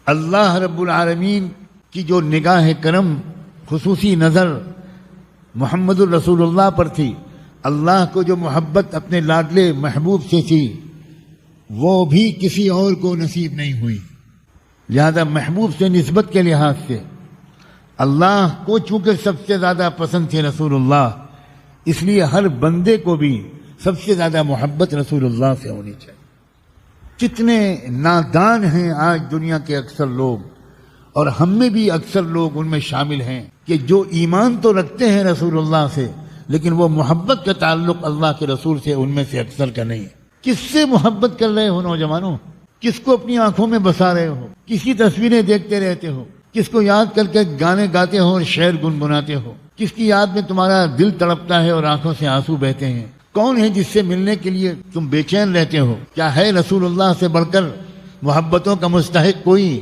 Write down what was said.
اللہ رب العالمین کی جو نگاہ کرم خصوصی نظر محمد الرسول اللہ پر تھی، اللہ کو جو محبت اپنے لاڈلے محبوب سے تھی وہ بھی کسی اور کو نصیب نہیں ہوئی۔ لہذا محبوب سے نسبت کے لحاظ سے اللہ کو چونکہ سب سے زیادہ پسند تھے رسول اللہ، اس لیے ہر بندے کو بھی سب سے زیادہ محبت رسول اللہ سے ہونی چاہیے۔ کتنے نادان ہیں آج دنیا کے اکثر لوگ، اور ہم میں بھی اکثر لوگ ان میں شامل ہیں، کہ جو ایمان تو رکھتے ہیں رسول اللہ سے لیکن وہ محبت کا تعلق اللہ کے رسول سے ان میں سے اکثر کا نہیں ہے۔ کس سے محبت کر رہے ہو نوجوانوں؟ کس کو اپنی آنکھوں میں بسا رہے ہو؟ کس کی تصویریں دیکھتے رہتے ہو؟ کس کو یاد کر کے گانے گاتے ہو اور شعر گنگناتے ہو؟ کس کی یاد میں تمہارا دل تڑپتا ہے اور آنکھوں سے آنسو بہتے ہیں؟ کون ہے جس سے ملنے کے لیے تم بے چین رہتے ہو؟ کیا ہے رسول اللہ سے بڑھ کر محبتوں کا مستحق کوئی؟